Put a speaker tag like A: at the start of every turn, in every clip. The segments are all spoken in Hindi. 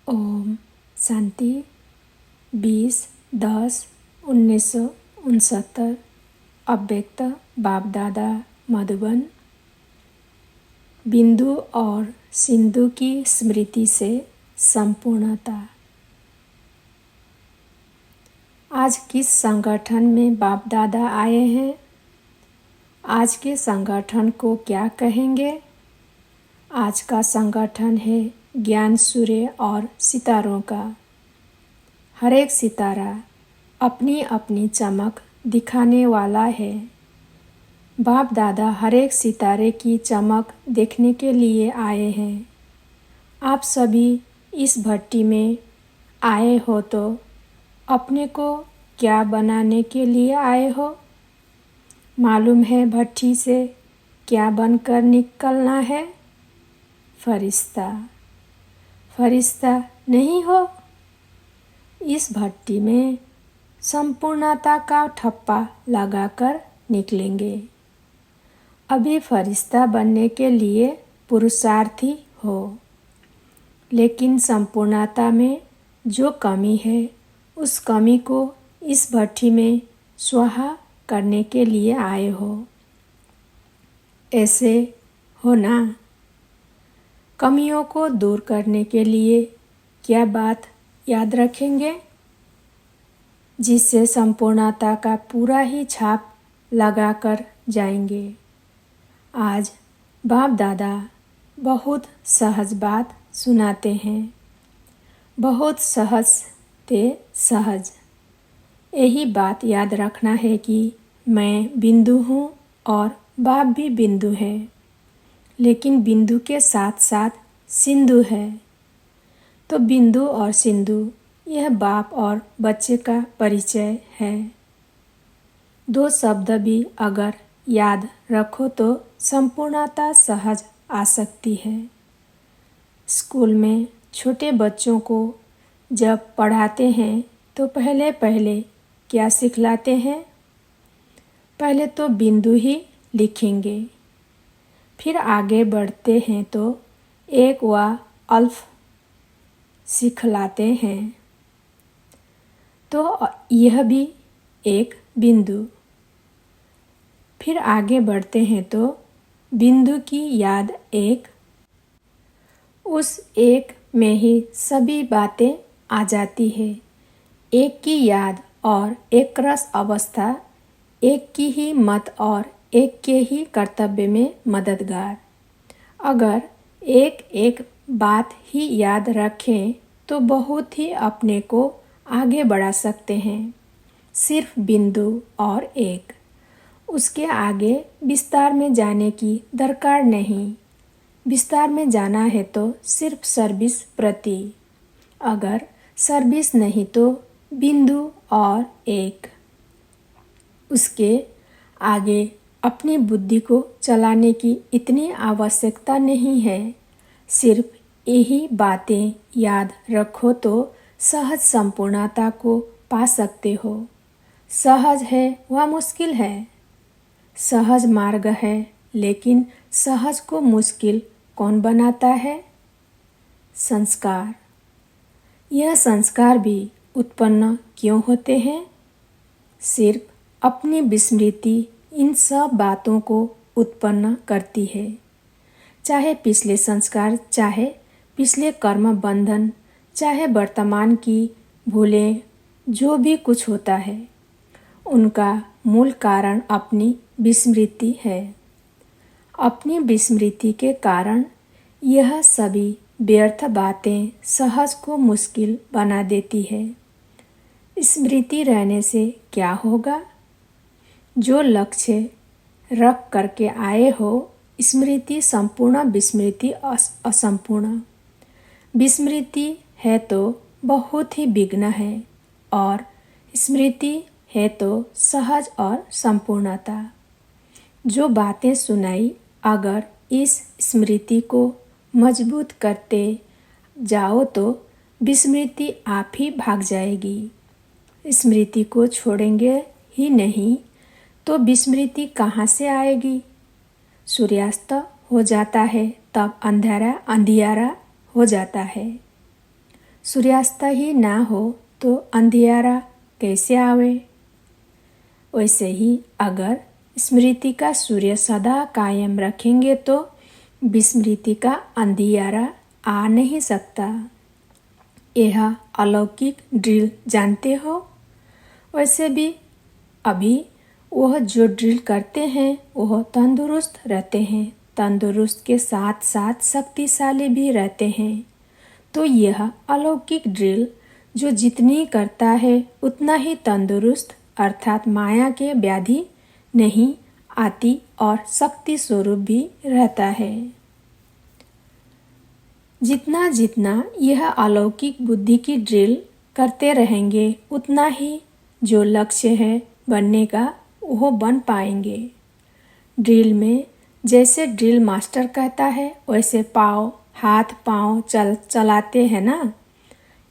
A: ओम शांति 20/10/1969 अव्यक्त बाप दादा मधुबन। बिंदु और सिंधु की स्मृति से संपूर्णता। आज किस संगठन में बाप दादा आए हैं? आज के संगठन को क्या कहेंगे? आज का संगठन है ज्ञान सूर्य और सितारों का। हर एक सितारा अपनी अपनी चमक दिखाने वाला है। बाप दादा हर एक सितारे की चमक देखने के लिए आए हैं। आप सभी इस भट्टी में आए हो तो अपने को क्या बनाने के लिए आए हो? मालूम है भट्टी से क्या बनकर निकलना है? फरिश्ता। फरिश्ता नहीं हो? इस भट्टी में संपूर्णता का ठप्पा लगाकर निकलेंगे। अभी फरिश्ता बनने के लिए पुरुषार्थी हो, लेकिन संपूर्णता में जो कमी है उस कमी को इस भट्टी में स्वाहा करने के लिए आए हो। ऐसे हो ना? कमियों को दूर करने के लिए क्या बात याद रखेंगे जिससे संपूर्णता का पूरा ही छाप लगाकर जाएंगे? आज बाप दादा बहुत सहज बात सुनाते हैं, बहुत सहज ते सहज। यही बात याद रखना है कि मैं बिंदु हूँ और बाप भी बिंदु है, लेकिन बिंदु के साथ साथ सिंधु है। तो बिंदु और सिंधु यह बाप और बच्चे का परिचय है। दो शब्द भी अगर याद रखो तो संपूर्णता सहज आ सकती है। स्कूल में छोटे बच्चों को जब पढ़ाते हैं तो पहले क्या सिखलाते हैं? पहले तो बिंदु ही लिखेंगे, फिर आगे बढ़ते हैं तो एक व अल्फ सिखलाते हैं। तो यह भी एक बिंदु। फिर आगे बढ़ते हैं तो बिंदु की याद एक, उस एक में ही सभी बातें आ जाती है। एक की याद और एक रस अवस्था, एक की ही मत और एक के ही कर्तव्य में मददगार। अगर एक एक बात ही याद रखें तो बहुत ही अपने को आगे बढ़ा सकते हैं। सिर्फ बिंदु और एक, उसके आगे विस्तार में जाने की दरकार नहीं। विस्तार में जाना है तो सिर्फ सर्विस प्रति। अगर सर्विस नहीं तो बिंदु और एक। उसके आगे अपनी बुद्धि को चलाने की इतनी आवश्यकता नहीं है। सिर्फ यही बातें याद रखो तो सहज संपूर्णता को पा सकते हो। सहज है वह मुश्किल है। सहज मार्ग है, लेकिन सहज को मुश्किल कौन बनाता है? संस्कार। यह संस्कार भी उत्पन्न क्यों होते हैं? सिर्फ अपनी विस्मृति इन सब बातों को उत्पन्न करती है। चाहे पिछले संस्कार, चाहे पिछले कर्म बंधन, चाहे वर्तमान की भूलें, जो भी कुछ होता है उनका मूल कारण अपनी विस्मृति है। अपनी विस्मृति के कारण यह सभी व्यर्थ बातें सहज को मुश्किल बना देती है। स्मृति रहने से क्या होगा? जो लक्ष्य रख करके आए हो, स्मृति संपूर्ण, विस्मृति असंपूर्ण। विस्मृति है तो बहुत ही विघ्न है और स्मृति है तो सहज और संपूर्णता। जो बातें सुनाई, अगर इस स्मृति को मजबूत करते जाओ तो विस्मृति आप ही भाग जाएगी। स्मृति को छोड़ेंगे ही नहीं तो विस्मृति कहाँ से आएगी? सूर्यास्त हो जाता है तब अंधियारा हो जाता है। सूर्यास्त ही ना हो तो अंधियारा कैसे आवे। वैसे ही अगर स्मृति का सूर्य सदा कायम रखेंगे तो विस्मृति का अंधियारा आ नहीं सकता। यह अलौकिक ड्रिल जानते हो। वैसे भी अभी वह जो ड्रिल करते हैं वह तंदुरुस्त रहते हैं, तंदुरुस्त के साथ साथ शक्तिशाली भी रहते हैं। तो यह अलौकिक ड्रिल जो जितनी करता है उतना ही तंदुरुस्त अर्थात माया के व्याधि नहीं आती और शक्ति स्वरूप भी रहता है। जितना जितना यह अलौकिक बुद्धि की ड्रिल करते रहेंगे उतना ही जो लक्ष्य है बनने का वो बन पाएंगे। ड्रिल में जैसे ड्रिल मास्टर कहता है वैसे पाँव हाथ पाँव चलाते हैं ना।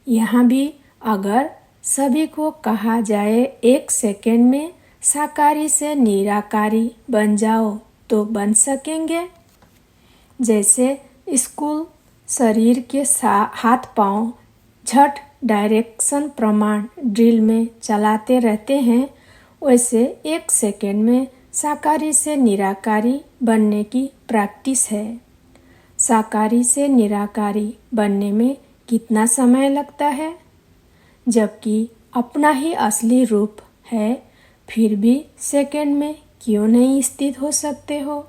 A: यहाँ भी अगर सभी को कहा जाए 1 सेकेंड में साकारी से निराकारी बन जाओ तो बन सकेंगे। जैसे स्कूल शरीर के हाथ पाँव झट डायरेक्शन प्रमाण ड्रिल में चलाते रहते हैं, वैसे 1 सेकेंड में साकारी से निराकारी बनने की प्रैक्टिस है। साकारी से निराकारी बनने में कितना समय लगता है, जबकि अपना ही असली रूप है, फिर भी सेकेंड में क्यों नहीं स्थित हो सकते हो।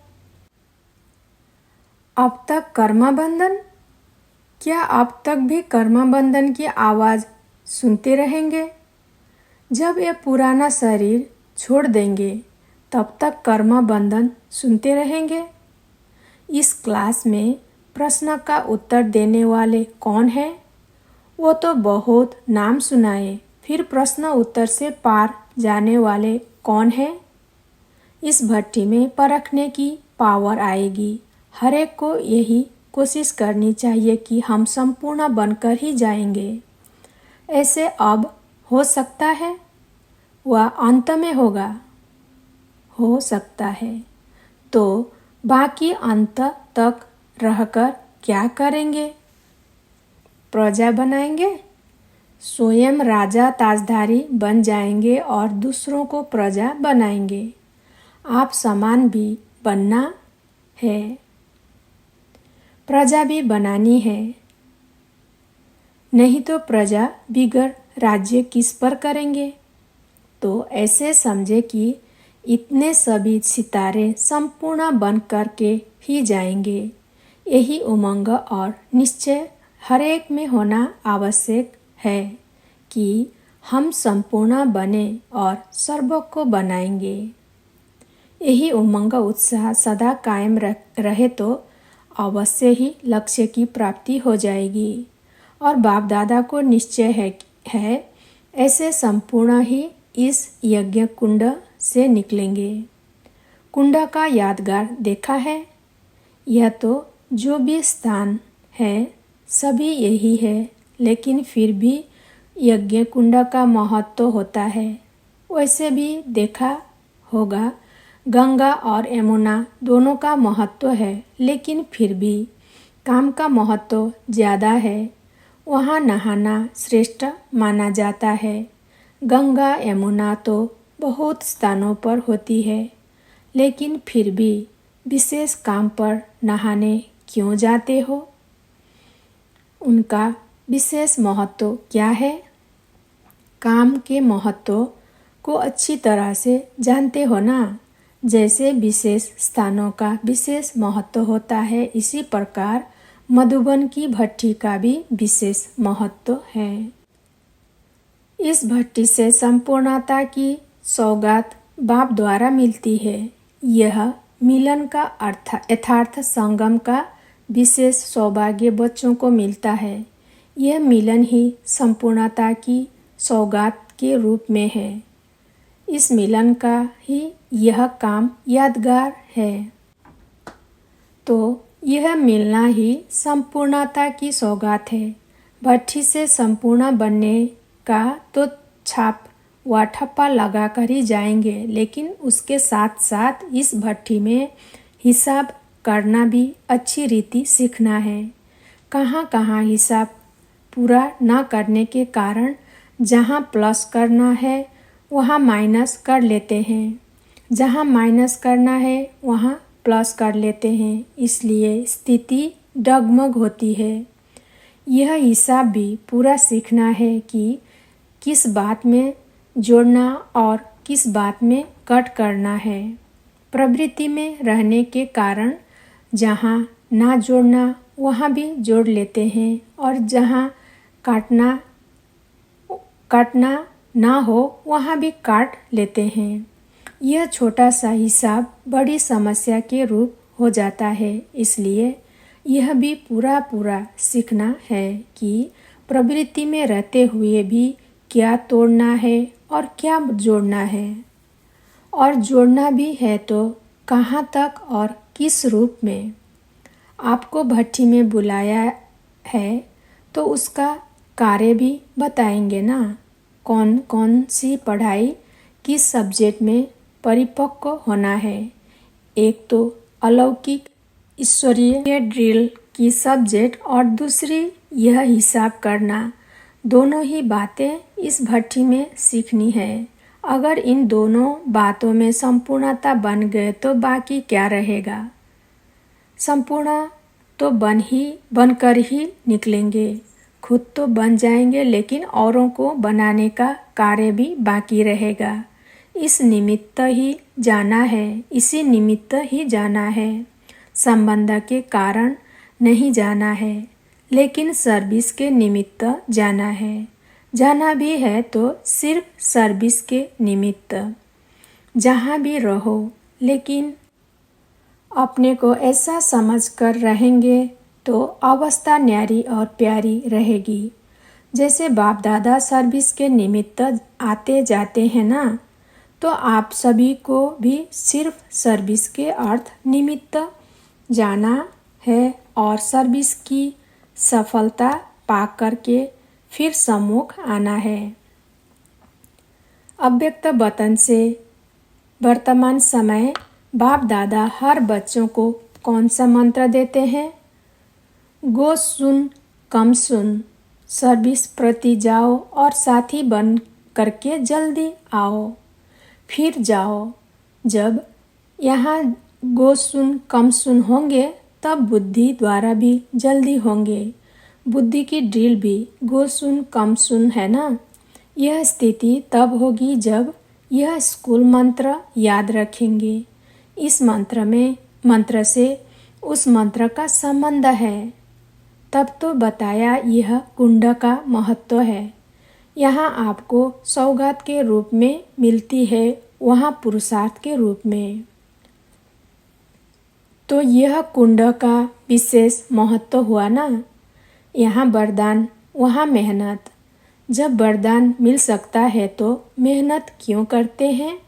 A: अब तक कर्मबंधन, क्या अब तक भी कर्मबंधन की आवाज़ सुनते रहेंगे। जब ये पुराना शरीर छोड़ देंगे तब तक कर्मबंधन सुनते रहेंगे। इस क्लास में प्रश्न का उत्तर देने वाले कौन हैं? वो तो बहुत नाम सुनाए, फिर प्रश्न उत्तर से पार जाने वाले कौन हैं? इस भट्टी में परखने की पावर आएगी। हर एक को यही कोशिश करनी चाहिए कि हम संपूर्ण बनकर ही जाएंगे। ऐसे अब हो सकता है, वह अंत में होगा, हो सकता है। तो बाकी अंत तक रहकर क्या करेंगे? प्रजा बनाएंगे, स्वयं राजा ताजधारी बन जाएंगे और दूसरों को प्रजा बनाएंगे। आप समान भी बनना है, प्रजा भी बनानी है। नहीं तो प्रजा बिगड़ राज्य किस पर करेंगे। तो ऐसे समझे कि इतने सभी सितारे संपूर्ण बन करके ही जाएंगे। यही उमंग और निश्चय हर एक में होना आवश्यक है कि हम संपूर्ण बने और सर्व को बनाएंगे। यही उमंग उत्साह सदा कायम रहे तो अवश्य ही लक्ष्य की प्राप्ति हो जाएगी। और बाप दादा को निश्चय है ऐसे संपूर्ण ही इस यज्ञ कुंड से निकलेंगे। कुंड का यादगार देखा है। यह तो जो भी स्थान है सभी यही है, लेकिन फिर भी यज्ञ कुंड का महत्व होता है। वैसे भी देखा होगा गंगा और यमुना दोनों का महत्व है, लेकिन फिर भी काम का महत्व ज़्यादा है। वहाँ नहाना श्रेष्ठ माना जाता है। गंगा यमुना तो बहुत स्थानों पर होती है, लेकिन फिर भी विशेष काम पर नहाने क्यों जाते हो? उनका विशेष महत्व क्या है? काम के महत्व को अच्छी तरह से जानते हो ना। जैसे विशेष स्थानों का विशेष महत्व होता है, इसी प्रकार मधुबन की भट्टी का भी विशेष महत्व है। इस भट्टी से संपूर्णता की सौगात बाप द्वारा मिलती है। यह मिलन का यथार्थ संगम का विशेष सौभाग्य बच्चों को मिलता है। यह मिलन ही संपूर्णता की सौगात के रूप में है। इस मिलन का ही यह काम यादगार है। तो यह मिलना ही संपूर्णता की सौगात है। भट्टी से संपूर्ण बनने का तो छाप व ठप्पा लगा कर ही जाएंगे, लेकिन उसके साथ साथ इस भट्टी में हिसाब करना भी अच्छी रीति सीखना है। कहाँ कहाँ हिसाब पूरा ना करने के कारण जहाँ प्लस करना है वहाँ माइनस कर लेते हैं, जहाँ माइनस करना है वहाँ प्लस कर लेते हैं, इसलिए स्थिति डगमग होती है। यह हिसाब भी पूरा सीखना है कि किस बात में जोड़ना और किस बात में कट करना है। प्रवृत्ति में रहने के कारण जहाँ ना जोड़ना वहाँ भी जोड़ लेते हैं और जहाँ काटना ना हो वहाँ भी काट लेते हैं। यह छोटा सा हिसाब बड़ी समस्या के रूप हो जाता है, इसलिए यह भी पूरा सीखना है कि प्रवृत्ति में रहते हुए भी क्या तोड़ना है और क्या जोड़ना है, और जोड़ना भी है तो कहाँ तक और किस रूप में। आपको भट्ठी में बुलाया है तो उसका कार्य भी बताएंगे ना। कौन कौन सी पढ़ाई किस सब्जेक्ट में परिपक्व होना है। एक तो अलौकिक ईश्वरीय ड्रिल की सब्जेक्ट और दूसरी यह हिसाब करना। दोनों ही बातें इस भट्ठी में सीखनी है। अगर इन दोनों बातों में संपूर्णता बन गए तो बाकी क्या रहेगा। संपूर्ण तो बनकर ही निकलेंगे। खुद तो बन जाएंगे लेकिन औरों को बनाने का कार्य भी बाकी रहेगा। इसी निमित्त ही जाना है। संबंध के कारण नहीं जाना है, लेकिन सर्विस के निमित्त जाना है। जाना भी है तो सिर्फ सर्विस के निमित्त। जहाँ भी रहो लेकिन अपने को ऐसा समझ कर रहेंगे तो अवस्था न्यारी और प्यारी रहेगी। जैसे बाप दादा सर्विस के निमित्त आते जाते हैं ना, तो आप सभी को भी सिर्फ सर्विस के अर्थ निमित्त जाना है और सर्विस की सफलता पा करके फिर सम्मुख आना है। अव्यक्त वतन से वर्तमान समय बाप दादा हर बच्चों को कौन सा मंत्र देते हैं? गो सुन कम सुन, सर्विस प्रति जाओ और साथी बन करके जल्दी आओ, फिर जाओ। जब यहाँ गो सुन कम सुन होंगे तब बुद्धि द्वारा भी जल्दी होंगे। बुद्धि की ड्रिल भी गो सुन कम सुन है ना। यह स्थिति तब होगी जब यह स्कूल मंत्र याद रखेंगे। इस मंत्र से उस मंत्र का संबंध है। तब तो बताया यह कुंड का महत्व है। यहाँ आपको सौगात के रूप में मिलती है, वहाँ पुरुषार्थ के रूप में। तो यह कुंड का विशेष महत्व हुआ ना। यहाँ वरदान वहाँ मेहनत। जब वरदान मिल सकता है तो मेहनत क्यों करते हैं।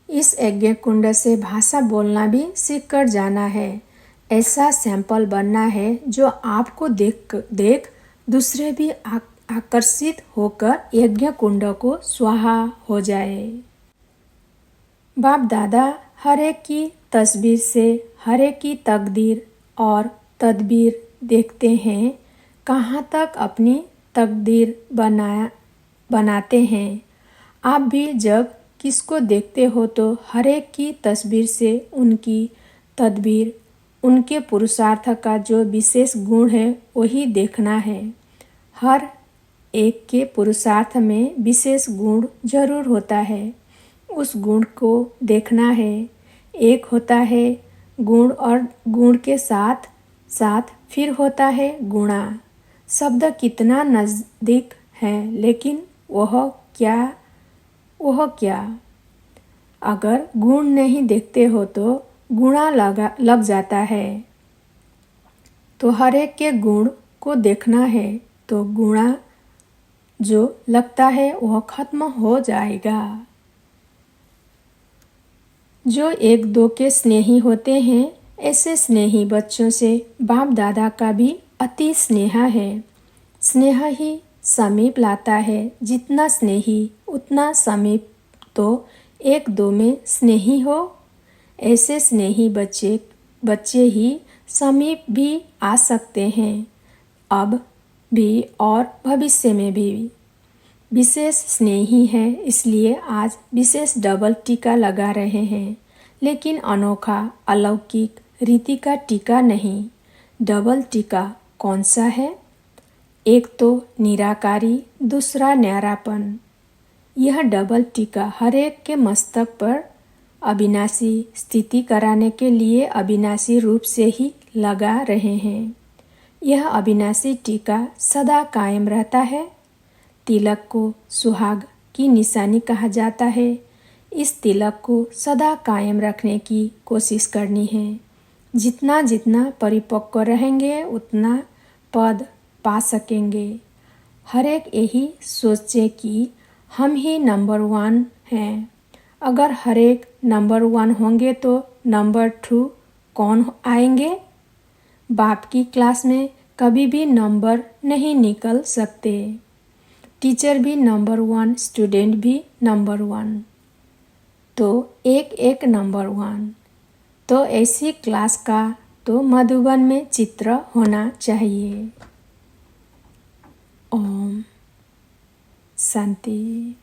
A: इस यज्ञ कुंड से भाषा बोलना भी सीख कर जाना है। ऐसा सैंपल बनना है जो आपको देख दूसरे भी आकर्षित होकर यज्ञ कुंड को स्वाहा हो जाए। बाप दादा हर एक की तस्वीर से हर एक की तकदीर और तदबीर देखते हैं। कहाँ तक अपनी तकदीर बनाते हैं। आप भी जब किसको देखते हो तो हर एक की तस्वीर से उनकी तदबीर, उनके पुरुषार्थ का जो विशेष गुण है वही देखना है। हर एक के पुरुषार्थ में विशेष गुण जरूर होता है, उस गुण को देखना है। एक होता है गुण और गुण के साथ साथ फिर होता है गुणा। शब्द कितना नज़दीक है लेकिन वह क्या। अगर गुण नहीं देखते हो तो गुणा लग जाता है। तो हर एक के गुण को देखना है तो गुणा जो लगता है वह खत्म हो जाएगा। जो एक दो के स्नेही होते हैं, ऐसे स्नेही बच्चों से बाप दादा का भी अति स्नेह है। स्नेह ही समीप लाता है। जितना स्नेही उतना समीप। तो एक दो में स्नेही हो, ऐसे स्नेही बच्चे ही समीप भी आ सकते हैं। अब भी और भविष्य में भी विशेष स्नेही है, इसलिए आज विशेष डबल टीका लगा रहे हैं। लेकिन अनोखा अलौकिक रीति का टीका नहीं। डबल टीका कौन सा है? एक तो निराकारी, दूसरा न्यारापन। यह डबल टीका हर एक के मस्तक पर अविनाशी स्थिति कराने के लिए अविनाशी रूप से ही लगा रहे हैं। यह अविनाशी टीका सदा कायम रहता है। तिलक को सुहाग की निशानी कहा जाता है। इस तिलक को सदा कायम रखने की कोशिश करनी है। जितना जितना परिपक्व रहेंगे उतना पद पा सकेंगे। हर एक यही सोचे कि हम ही नंबर 1 हैं। अगर हर एक नंबर 1 होंगे तो नंबर 2 कौन आएंगे? बाप की क्लास में कभी भी नंबर नहीं निकल सकते। टीचर भी नंबर 1, स्टूडेंट भी नंबर 1, तो एक नंबर 1। तो ऐसी क्लास का तो मधुबन में चित्र होना चाहिए। ओम शांति।